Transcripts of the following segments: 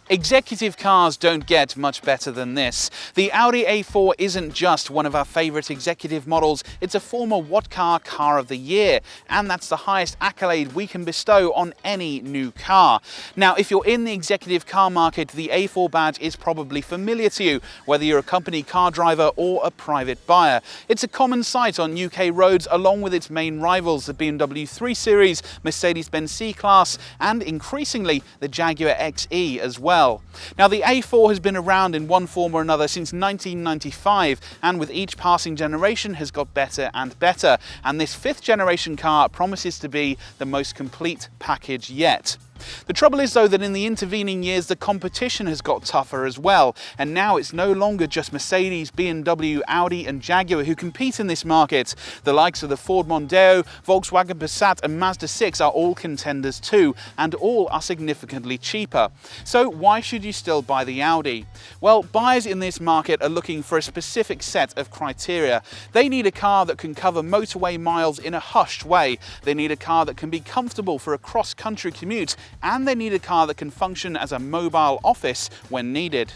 Executive cars don't get much better than this. The Audi A4 isn't just one of our favourite executive models, it's a former What Car of the Year, and that's the highest accolade we can bestow on any new car. Now, if you're in the executive car market, the A4 badge is probably familiar to you, whether you're a company car driver or a private buyer. It's a common sight on UK roads along with its main rivals, the BMW 3 Series, Mercedes-Benz C-Class, and increasingly the Jaguar XE as well. Now, the A4 has been around in one form or another since 1995, and with each passing generation has got better and better, and this fifth generation car promises to be the most complete package yet. The trouble is, though, that in the intervening years the competition has got tougher as well, and now it's no longer just Mercedes, BMW, Audi and Jaguar who compete in this market. The likes of the Ford Mondeo, Volkswagen Passat and Mazda 6 are all contenders too, and all are significantly cheaper. So why should you still buy the Audi? Well, buyers in this market are looking for a specific set of criteria. They need a car that can cover motorway miles in a hushed way. They need a car that can be comfortable for a cross-country commute, and they need a car that can function as a mobile office when needed.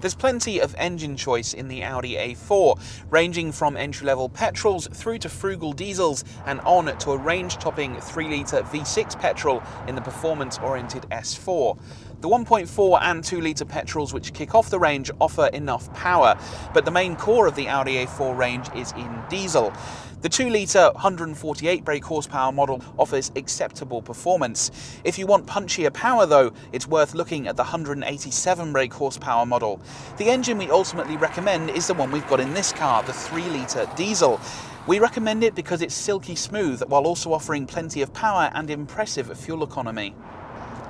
There's plenty of engine choice in the Audi A4, ranging from entry-level petrols through to frugal diesels and on to a range-topping 3-litre V6 petrol in the performance-oriented S4. The 1.4 and 2-litre petrols which kick off the range offer enough power, but the main core of the Audi A4 range is in diesel. The 2-litre 148 brake horsepower model offers acceptable performance. If you want punchier power though, it's worth looking at the 187 brake horsepower model. The engine we ultimately recommend is the one we've got in this car, the 3-litre diesel. We recommend it because it's silky smooth while also offering plenty of power and impressive fuel economy.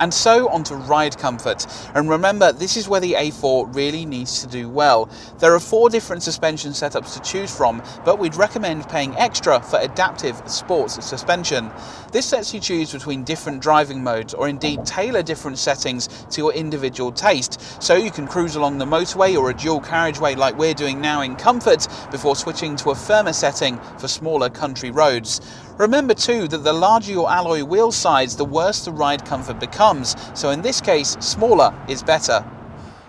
And so on to ride comfort, and remember, this is where the A4 really needs to do well. There are 4 different suspension setups to choose from, but we'd recommend paying extra for adaptive sports suspension. This lets you choose between different driving modes, or indeed tailor different settings to your individual taste, so you can cruise along the motorway or a dual carriageway like we're doing now in comfort, before switching to a firmer setting for smaller country roads. Remember too that the larger your alloy wheel size, the worse the ride comfort becomes, so in this case, smaller is better.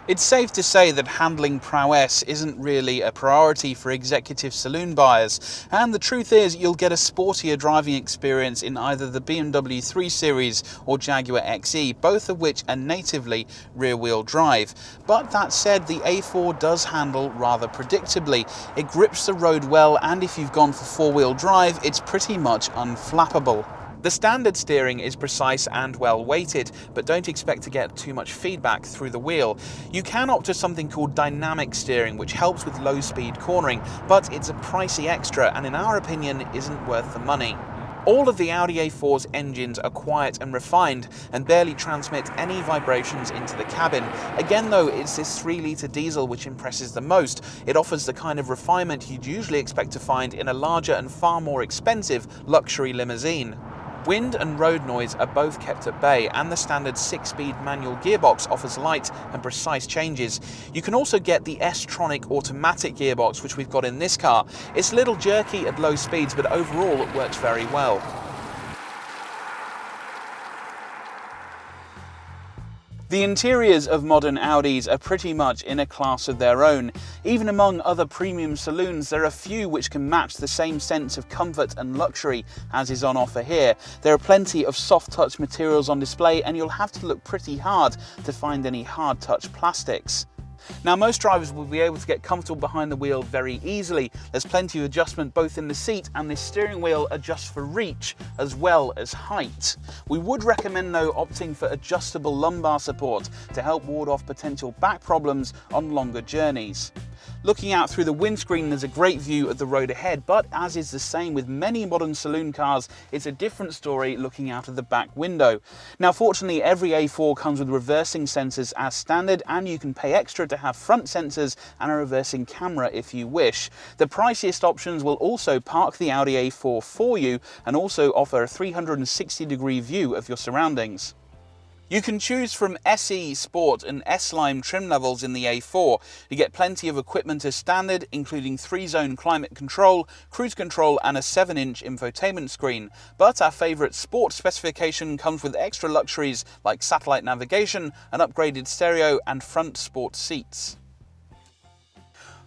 It's safe to say that handling prowess isn't really a priority for executive saloon buyers, and the truth is you'll get a sportier driving experience in either the BMW 3 Series or Jaguar XE, both of which are natively rear-wheel drive. But that said, the A4 does handle rather predictably. It grips the road well, and if you've gone for 4-wheel drive, it's pretty much unflappable. The standard steering is precise and well weighted, but don't expect to get too much feedback through the wheel. You can opt for something called dynamic steering, which helps with low speed cornering, but it's a pricey extra and in our opinion isn't worth the money. All of the Audi A4's engines are quiet and refined and barely transmit any vibrations into the cabin. Again though, it's this 3-litre diesel which impresses the most. It offers the kind of refinement you'd usually expect to find in a larger and far more expensive luxury limousine. Wind and road noise are both kept at bay, and the standard 6-speed manual gearbox offers light and precise changes. You can also get the S-Tronic automatic gearbox, which we've got in this car. It's a little jerky at low speeds, but overall it works very well. The interiors of modern Audis are pretty much in a class of their own. Even among other premium saloons, there are few which can match the same sense of comfort and luxury as is on offer here. There are plenty of soft touch materials on display, and you'll have to look pretty hard to find any hard touch plastics. Now, most drivers will be able to get comfortable behind the wheel very easily. There's plenty of adjustment both in the seat, and this steering wheel adjusts for reach as well as height. We would recommend though opting for adjustable lumbar support to help ward off potential back problems on longer journeys. Looking out through the windscreen, there's a great view of the road ahead, but as is the same with many modern saloon cars, it's a different story looking out of the back window. Now, fortunately, every A4 comes with reversing sensors as standard, and you can pay extra to have front sensors and a reversing camera if you wish. The priciest options will also park the Audi A4 for you and also offer a 360-degree view of your surroundings. You can choose from SE, Sport and S-Line trim levels in the A4. You get plenty of equipment as standard, including 3-zone climate control, cruise control and a 7-inch infotainment screen. But our favourite Sport specification comes with extra luxuries like satellite navigation, an upgraded stereo and front sport seats.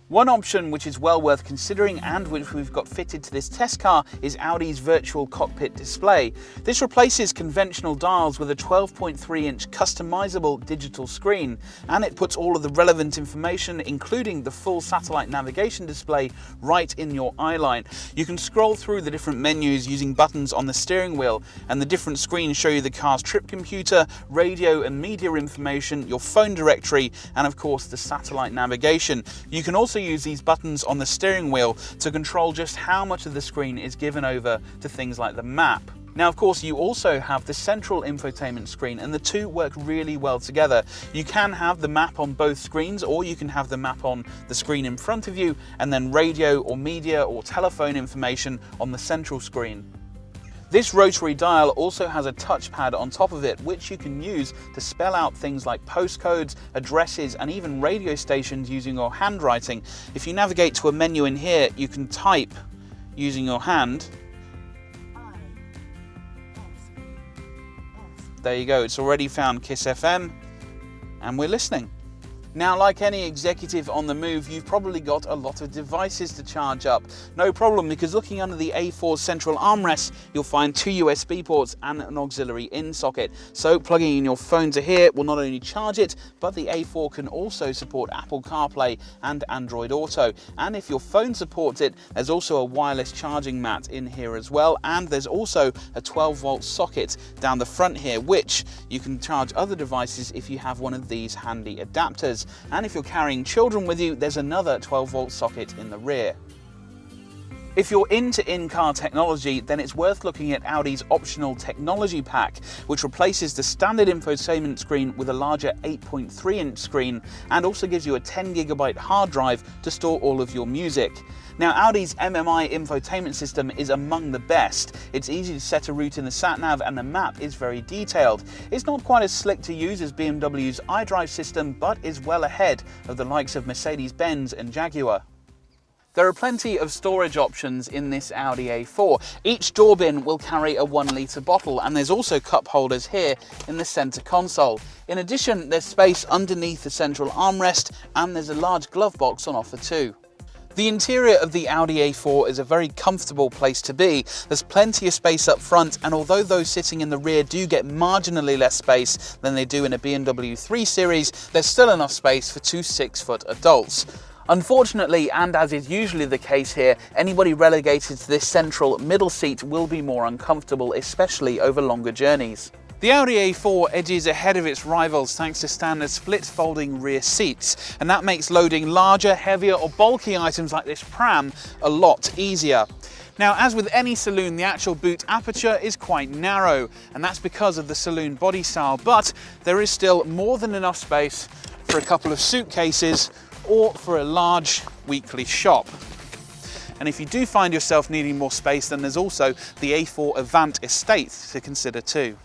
One option which is well worth considering and which we've got fitted to this test car is Audi's virtual cockpit display. This replaces conventional dials with a 12.3-inch customizable digital screen, and it puts all of the relevant information, including the full satellite navigation display, right in your eye line. You can scroll through the different menus using buttons on the steering wheel, and the different screens show you the car's trip computer, radio and media information, your phone directory, and of course the satellite navigation. You can also use these buttons on the steering wheel to control just how much of the screen is given over to things like the map. Now, of course, you also have the central infotainment screen, and the two work really well together. You can have the map on both screens, or you can have the map on the screen in front of you, and then radio or media or telephone information on the central screen. This rotary dial also has a touchpad on top of it, which you can use to spell out things like postcodes, addresses, and even radio stations using your handwriting. If you navigate to a menu in here, you can type using your hand. There you go, it's already found Kiss FM, and we're listening. Now, like any executive on the move, you've probably got a lot of devices to charge up. No problem, because looking under the A4's central armrest, you'll find 2 USB ports and an auxiliary in socket. So plugging in your phone to here will not only charge it, but the A4 can also support Apple CarPlay and Android Auto. And if your phone supports it, there's also a wireless charging mat in here as well. And there's also a 12-volt socket down the front here, which you can charge other devices if you have one of these handy adapters. And if you're carrying children with you, there's another 12-volt socket in the rear. If you're into in-car technology, then it's worth looking at Audi's optional technology pack, which replaces the standard infotainment screen with a larger 8.3-inch screen and also gives you a 10GB hard drive to store all of your music. Now, Audi's MMI infotainment system is among the best. It's easy to set a route in the sat-nav and the map is very detailed. It's not quite as slick to use as BMW's iDrive system, but is well ahead of the likes of Mercedes-Benz and Jaguar. There are plenty of storage options in this Audi A4. Each door bin will carry a 1-litre bottle, and there's also cup holders here in the centre console. In addition, there's space underneath the central armrest, and there's a large glove box on offer too. The interior of the Audi A4 is a very comfortable place to be. There's plenty of space up front, and although those sitting in the rear do get marginally less space than they do in a BMW 3 Series, there's still enough space for 2 6-foot adults. Unfortunately, and as is usually the case here, anybody relegated to this central middle seat will be more uncomfortable, especially over longer journeys. The Audi A4 edges ahead of its rivals thanks to standard split folding rear seats, and that makes loading larger, heavier or bulky items like this pram a lot easier. Now, as with any saloon, the actual boot aperture is quite narrow, and that's because of the saloon body style, but there is still more than enough space for a couple of suitcases or for a large weekly shop. And if you do find yourself needing more space, then there's also the A4 Avant Estate to consider too.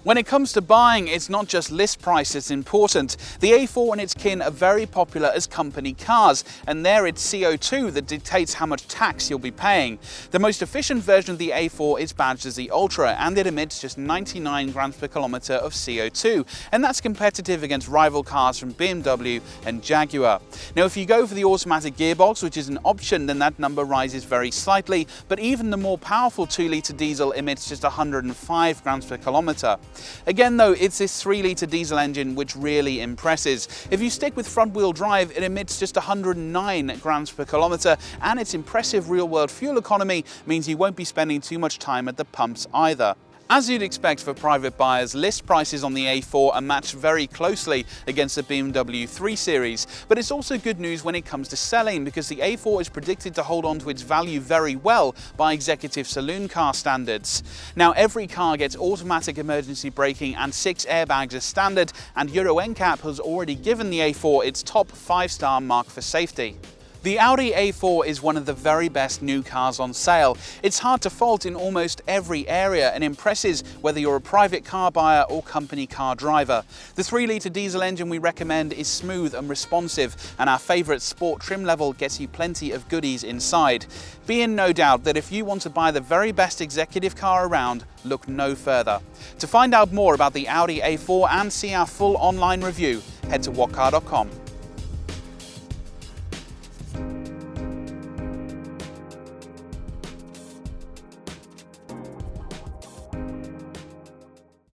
When it comes to buying, it's not just list price that's important. The A4 and its kin are very popular as company cars, and there it's CO2 that dictates how much tax you'll be paying. The most efficient version of the A4 is badged as the Ultra, and it emits just 99 grams per kilometre of CO2, and that's competitive against rival cars from BMW and Jaguar. Now, if you go for the automatic gearbox, which is an option, then that number rises very slightly, but even the more powerful 2-litre diesel emits just 105 grams per kilometre. Again though, it's this 3-litre diesel engine which really impresses. If you stick with front-wheel drive, it emits just 109 grams per kilometre, and its impressive real-world fuel economy means you won't be spending too much time at the pumps either. As you'd expect for private buyers, list prices on the A4 are matched very closely against the BMW 3 Series, but it's also good news when it comes to selling, because the A4 is predicted to hold on to its value very well by executive saloon car standards. Now, every car gets automatic emergency braking and 6 airbags as standard, and Euro NCAP has already given the A4 its top 5-star mark for safety. The Audi A4 is one of the very best new cars on sale. It's hard to fault in almost every area and impresses whether you're a private car buyer or company car driver. The 3-litre diesel engine we recommend is smooth and responsive, and our favourite sport trim level gets you plenty of goodies inside. Be in no doubt that if you want to buy the very best executive car around, look no further. To find out more about the Audi A4 and see our full online review, head to whatcar.com.